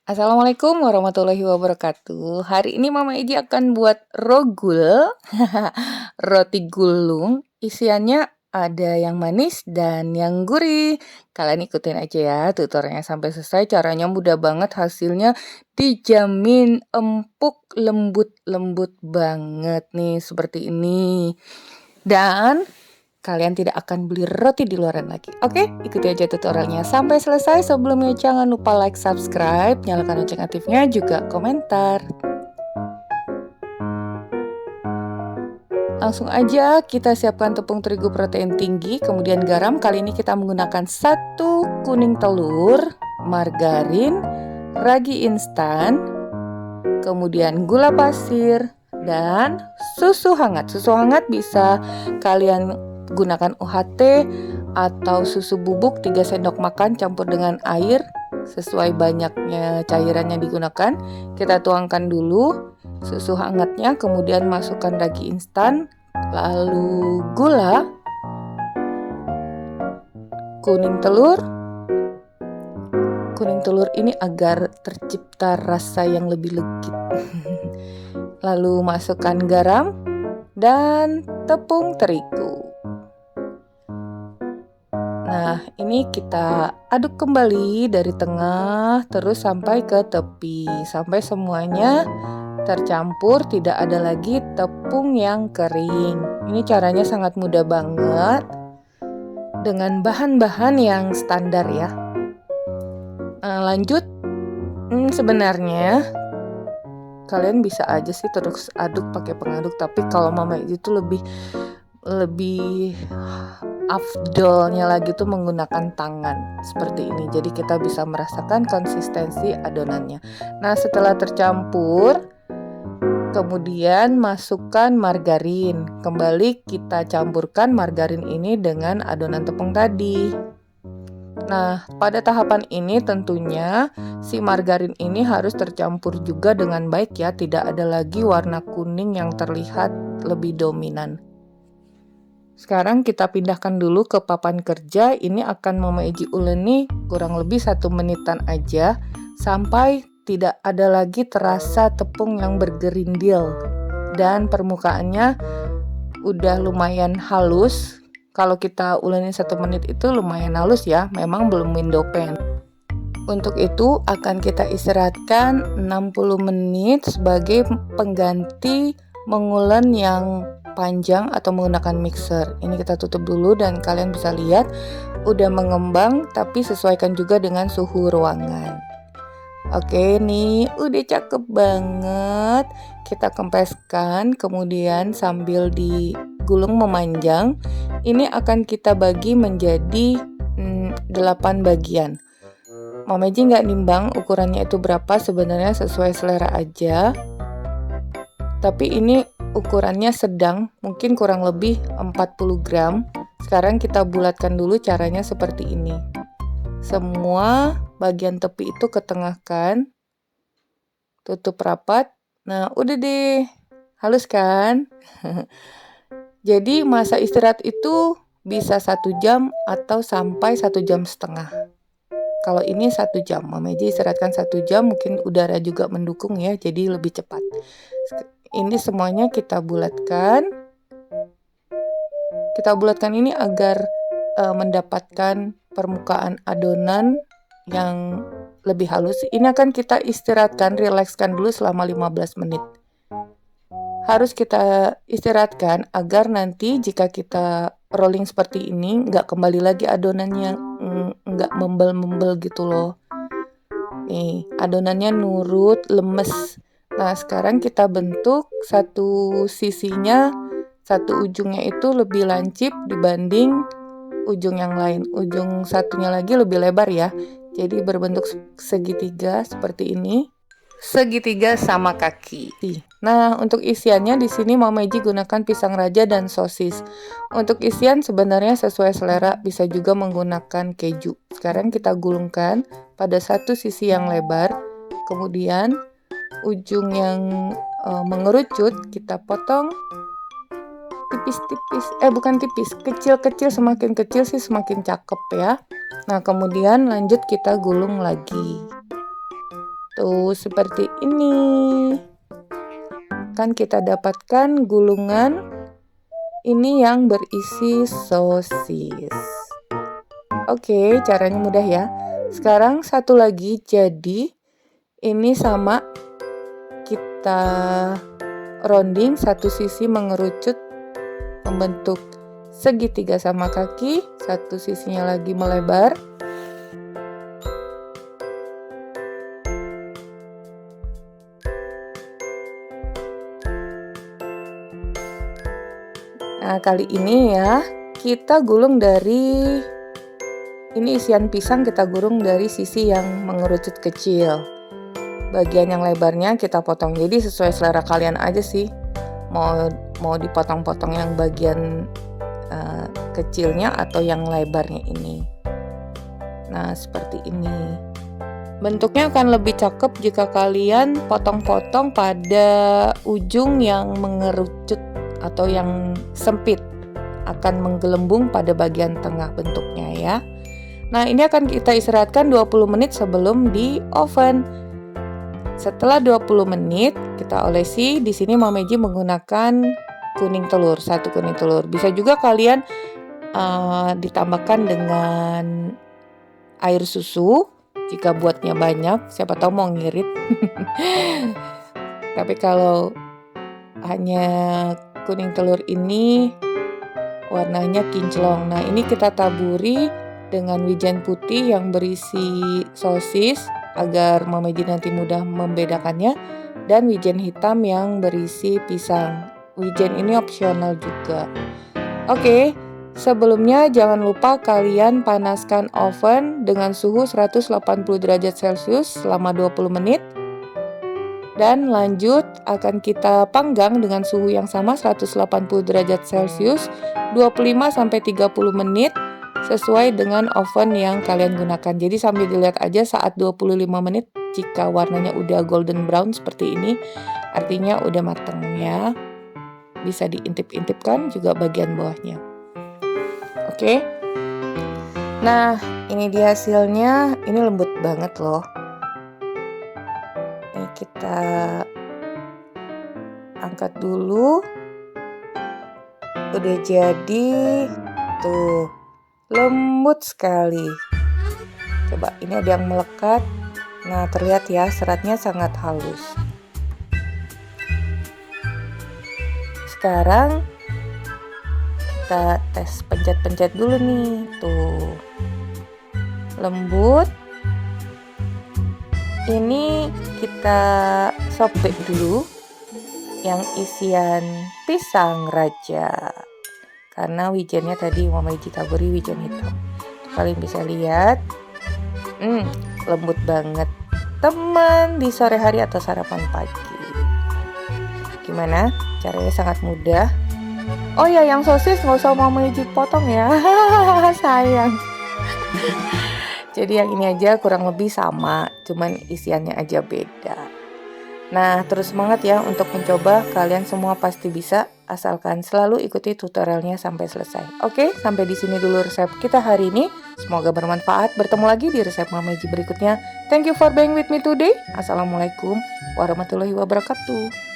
Assalamualaikum warahmatullahi wabarakatuh. Hari ini Mama Iji akan buat rogul, roti gulung. Isiannya ada yang manis dan yang gurih. Kalian ikutin aja ya tutorialnya sampai selesai. Caranya mudah banget, hasilnya dijamin empuk, lembut-lembut banget nih seperti ini. Dan kalian tidak akan beli roti di luaran lagi. Oke, ikuti aja tutorialnya sampai selesai. Sebelumnya jangan lupa like, subscribe, nyalakan lonceng aktifnya, juga komentar. Langsung aja kita siapkan tepung terigu protein tinggi, kemudian garam. Kali ini kita menggunakan 1 kuning telur, margarin, ragi instan, kemudian gula pasir, dan susu hangat. Susu hangat bisa kalian gunakan UHT atau susu bubuk 3 sendok makan campur dengan air sesuai banyaknya cairan yang digunakan. Kita tuangkan dulu susu hangatnya, kemudian masukkan ragi instan, lalu gula, kuning telur. Kuning telur ini agar tercipta rasa yang lebih legit. Lalu masukkan garam dan tepung terigu. Nah, ini kita aduk kembali dari tengah terus sampai ke tepi, sampai semuanya tercampur, tidak ada lagi tepung yang kering. Ini caranya sangat mudah banget dengan bahan-bahan yang standar ya. Lanjut, sebenarnya kalian bisa aja sih terus aduk pakai pengaduk, tapi kalau Mama itu lebih afdolnya lagi tuh menggunakan tangan seperti ini. Jadi kita bisa merasakan konsistensi adonannya. Nah, setelah tercampur, kemudian masukkan margarin. Kembali kita campurkan margarin ini dengan adonan tepung tadi. Nah, pada tahapan ini tentunya si margarin ini harus tercampur juga dengan baik ya. Tidak ada lagi warna kuning yang terlihat lebih dominan. Sekarang kita pindahkan dulu ke papan kerja. Ini akan Mama Iji uleni kurang lebih 1 menitan aja sampai tidak ada lagi terasa tepung yang bergerindil dan permukaannya udah lumayan halus. Kalau kita uleni 1 menit itu lumayan halus ya, memang belum window pan. Untuk itu akan kita istirahatkan 60 menit sebagai pengganti mengulen yang panjang atau menggunakan mixer. Ini kita tutup dulu dan kalian bisa lihat udah mengembang, tapi sesuaikan juga dengan suhu ruangan. Oke nih, udah cakep banget. Kita kempeskan, kemudian sambil digulung memanjang, ini akan kita bagi menjadi 8 bagian. Mama Iji nggak nimbang ukurannya itu berapa, sebenarnya sesuai selera aja. Tapi ini ukurannya sedang, mungkin kurang lebih 40 gram. Sekarang kita bulatkan dulu, caranya seperti ini. Semua bagian tepi itu ketengahkan, tutup rapat. Nah, udah deh, halus kan? Jadi masa istirahat itu bisa 1 jam atau sampai 1,5 jam. Kalau ini 1 jam, Mama Iji istirahatkan 1 jam, mungkin udara juga mendukung ya, jadi lebih cepat. Ini semuanya kita bulatkan. Kita bulatkan ini agar mendapatkan permukaan adonan yang lebih halus. Ini akan kita istirahatkan, rilekskan dulu selama 15 menit. Harus kita istirahatkan agar nanti jika kita rolling seperti ini, nggak kembali lagi adonannya, nggak membel-membel gitu loh. Nih, adonannya nurut, lemes. Nah, sekarang kita bentuk satu sisinya, satu ujungnya itu lebih lancip dibanding ujung yang lain. Ujung satunya lagi lebih lebar ya. Jadi berbentuk segitiga seperti ini. Segitiga sama kaki. Nah, untuk isiannya di sini Mama Iji gunakan pisang raja dan sosis. Untuk isian sebenarnya sesuai selera, bisa juga menggunakan keju. Sekarang kita gulungkan pada satu sisi yang lebar, kemudian ujung yang mengerucut kita potong tipis-tipis, bukan tipis, kecil-kecil. Semakin kecil sih semakin cakep ya. Nah, kemudian lanjut kita gulung lagi. Tuh, seperti ini. Kan kita dapatkan gulungan ini yang berisi sosis. Oke, caranya mudah ya. Sekarang satu lagi, jadi ini sama kita rounding, satu sisi mengerucut membentuk segitiga sama kaki, satu sisinya lagi melebar. Nah, kali ini ya, kita gulung dari, ini isian pisang kita gulung dari sisi yang mengerucut kecil. Bagian yang lebarnya kita potong, jadi sesuai selera kalian aja sih. Mau dipotong-potong yang bagian kecilnya atau yang lebarnya ini. Nah, seperti ini. Bentuknya akan lebih cakep jika kalian potong-potong pada ujung yang mengerucut atau yang sempit, akan menggelembung pada bagian tengah bentuknya ya. Nah, ini akan kita istirahatkan 20 menit sebelum di oven. Setelah 20 menit kita olesi. Di sini Mameji menggunakan kuning telur, 1 kuning telur. Bisa juga kalian ditambahkan dengan air susu jika buatnya banyak, siapa tahu mau ngirit. Tapi kalau hanya kuning telur ini warnanya kinclong. Nah, ini kita taburi dengan wijen putih yang berisi sosis agar Mameji nanti mudah membedakannya, dan wijen hitam yang berisi pisang. Wijen ini opsional juga. Oke, sebelumnya jangan lupa kalian panaskan oven dengan suhu 180 derajat Celcius selama 20 menit. Dan lanjut akan kita panggang dengan suhu yang sama 180 derajat Celcius 25-30 menit sesuai dengan oven yang kalian gunakan. Jadi sambil dilihat aja saat 25 menit, jika warnanya udah golden brown seperti ini artinya udah matang ya. Bisa diintip-intipkan juga bagian bawahnya. Oke. Nah, ini dia hasilnya. Ini lembut banget loh. Kita angkat dulu. Udah jadi. Tuh, lembut sekali. Coba, ini ada yang melekat. Nah, terlihat ya, seratnya sangat halus. Sekarang kita tes pencet-pencet dulu nih. Tuh, lembut. Ini kita sobek dulu yang isian pisang raja, karena wijennya tadi Mameji taburi wijen hitam. Kalian bisa lihat, lembut banget teman di sore hari atau sarapan pagi. Gimana? Caranya sangat mudah. Oh ya, yang sosis nggak usah Mameji potong ya. Sayang. Jadi yang ini aja kurang lebih sama, cuman isiannya aja beda. Nah, terus semangat ya untuk mencoba. Kalian semua pasti bisa, asalkan selalu ikuti tutorialnya sampai selesai. Oke, sampai di sini dulu resep kita hari ini. Semoga bermanfaat. Bertemu lagi di resep Mameji berikutnya. Thank you for being with me today. Assalamualaikum warahmatullahi wabarakatuh.